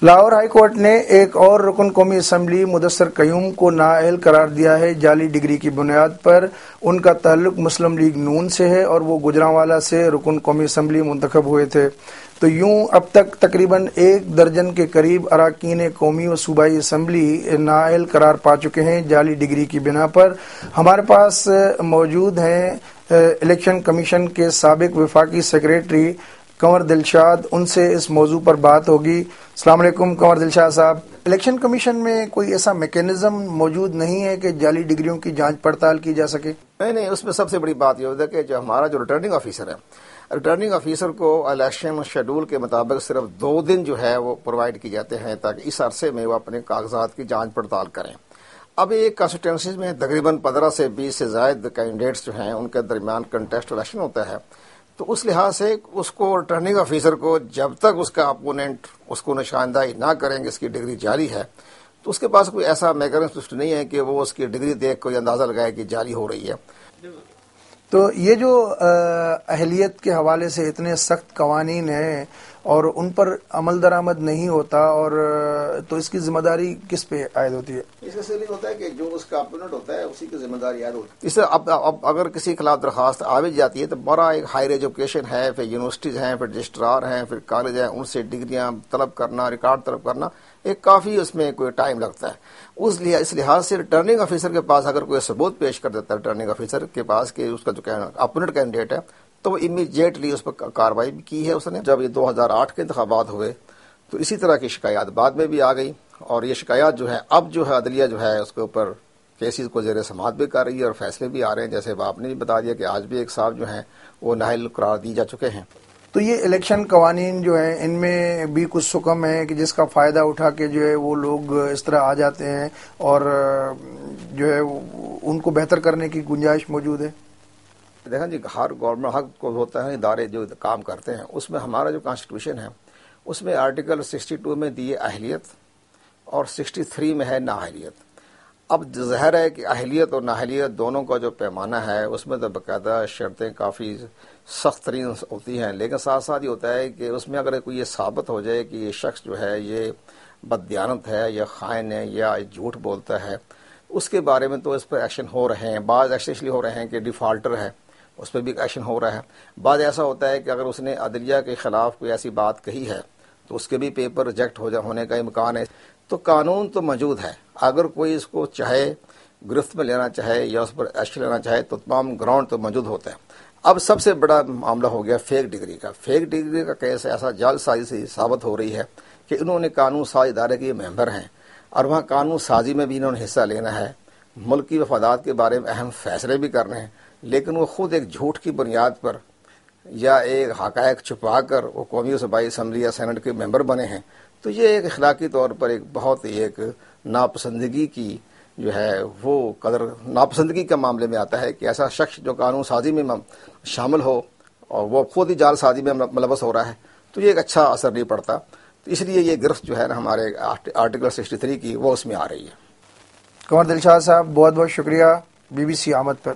Lahore high court نے ایک اور رکن قومی اسمبلی مدثر قیوم کو نااہل قرار دیا ہے۔ جعلی ڈگری کی بنیاد پر ان کا تعلق مسلم لیگ نون سے ہے اور وہ گوجرانوالا سے رکن قومی اسمبلی منتخب ہوئے تھے۔ تو یوں اب تک تقریباً 1 درجن کے قریب اراکین قومی و صوبائی اسمبلی نااہل قرار پا چکے ہیں جعلی ڈگری کی بنا پر۔ ہمارے پاس موجود ہیں الیکشن کمیشن کے سابق وفاقی سیکریٹری کنور دلشاد، ان سے اس موضوع پر بات ہوگی۔ السلام علیکم کنور دلشاد صاحب، الیکشن کمیشن میں کوئی ایسا میکینزم موجود نہیں ہے کہ جعلی ڈگریوں کی جانچ پڑتال کی جا سکے؟ نہیں، اس میں سب سے بڑی بات یہ ہوتا ہے کہ جو ہمارا ریٹرننگ آفیسر ہے، ریٹرننگ آفیسر کو الیکشن شیڈول کے مطابق صرف 2 دن جو ہے وہ پرووائڈ کی جاتے ہیں تاکہ اس عرصے میں وہ اپنے کاغذات کی جانچ پڑتال کریں۔ اب ایک کانسٹیٹوئنسیز میں تقریباً 15 سے 20 سے زائد کینڈیڈیٹس جو ہیں ان کے درمیان کنٹیسٹ الیکشن ہوتا ہے، تو اس لحاظ سے اس کو ریٹرننگ آفیسر کو جب تک اس کا اپوننٹ اس کو نشاندہی نہ کریں گے اس کی ڈگری جعلی ہے، تو اس کے پاس کوئی ایسا میکانزم نہیں ہے کہ وہ اس کی ڈگری دیکھ کوئی اندازہ لگائے کہ جعلی ہو رہی ہے۔ تو یہ جو اہلیت کے حوالے سے اتنے سخت قوانین ہیں اور ان پر عمل درآمد نہیں ہوتا، اور تو اس کی ذمہ داری کس پہ عائد ہوتی ہے؟ اس کا سیلنگ ہوتا ہے کہ جو اس کا اپوننٹ ہوتا ہے اسی کی ذمہ داری عائد ہوتی ہے۔ اس سے اب اگر کسی کے خلاف درخواست آ بھی جاتی ہے تو بڑا ایک ہائر ایجوکیشن ہے، پھر یونیورسٹیز ہیں، پھر رجسٹرار ہیں، پھر کالج ہیں، ان سے ڈگریاں طلب کرنا، ریکارڈ طلب کرنا، ایک کافی اس میں کوئی ٹائم لگتا ہے۔ اس لحاظ سے ریٹرننگ آفیسر کے پاس اگر کوئی ثبوت پیش کر دیتا ہے ریٹرننگ آفیسر کے پاس کہ اس کا جو اپوننٹ کینڈیڈیٹ ہے، تو وہ امیڈیٹلی اس پر کارروائی بھی کی ہے اس نے۔ جب یہ 2008 کے انتخابات ہوئے تو اسی طرح کی شکایات بعد میں بھی آ گئی، اور یہ شکایات جو ہے اب جو ہے عدلیہ جو ہے اس کے اوپر کیسز کو زیر سماعت بھی کر رہی ہے اور فیصلے بھی آ رہے ہیں، جیسے آپ نے بھی بتا دیا کہ آج بھی ایک صاحب جو ہیں وہ نااہل قرار دی جا چکے ہیں۔ تو یہ الیکشن قوانین جو ہیں ان میں بھی کچھ سکم ہے کہ جس کا فائدہ اٹھا کے جو ہے وہ لوگ اس طرح آ جاتے ہیں اور جو ہے ان کو بہتر کرنے کی گنجائش موجود ہے؟ دیکھیں جی، ہر گورنمنٹ حق کو ہوتا ہے، ادارے جو کام کرتے ہیں اس میں ہمارا جو کانسٹیٹیوشن ہے اس میں آرٹیکل 62 میں دی ہے اہلیت اور 63 میں ہے نااہلیت۔ اب ظاہر ہے کہ اہلیت اور نااہلیت دونوں کا جو پیمانہ ہے اس میں تو باقاعدہ شرطیں کافی سخت ترین ہوتی ہیں، لیکن ساتھ ساتھ یہ ہوتا ہے کہ اس میں اگر کوئی یہ ثابت ہو جائے کہ یہ شخص جو ہے یہ بددیانت ہے یا خائن ہے یا جھوٹ بولتا ہے، اس کے بارے میں تو اس پر ایکشن ہو رہے ہیں۔ بعض ایکشن اس لیے ہو رہے ہیں کہ ڈیفالٹر ہے، اس پہ بھی ایکشن ہو رہا ہے۔ بعض ایسا ہوتا ہے کہ اگر اس نے عدلیہ کے خلاف کوئی ایسی بات کہی ہے تو اس کے بھی پیپر ریجیکٹ ہونے کا امکان ہے۔ تو قانون تو موجود ہے، اگر کوئی اس کو چاہے گرفت میں لینا چاہے یا اس پر ایکشن لینا چاہے تو تمام گراؤنڈ تو موجود ہوتا ہے۔ اب سب سے بڑا معاملہ ہو گیا فیک ڈگری کا۔ فیک ڈگری کا کیس ایسا جعل سازی سے ثابت ہو رہی ہے کہ انہوں نے قانون ساز ادارے کے ممبر ہیں اور وہاں قانون سازی میں بھی انہوں نے حصہ لینا ہے، ملک کی مفادات کے بارے میں اہم فیصلے بھی کرنے ہیں، لیکن وہ خود ایک جھوٹ کی بنیاد پر یا ایک حقائق چھپا کر وہ قومی و صوبائی اسمبلی یا سینٹ کے ممبر بنے ہیں۔ تو یہ ایک اخلاقی طور پر ایک بہت ایک ناپسندگی کی جو ہے وہ قدر ناپسندگی کے معاملے میں آتا ہے کہ ایسا شخص جو قانون سازی میں شامل ہو اور وہ خود ہی جعل سازی میں ملوث ہو رہا ہے، تو یہ ایک اچھا اثر نہیں پڑتا۔ تو اس لیے یہ گرفت جو ہے نا ہمارے آرٹیکل 63 کی وہ اس میں آ رہی ہے۔ کنور دلشاد صاحب، بہت بہت شکریہ BBC آمد پر۔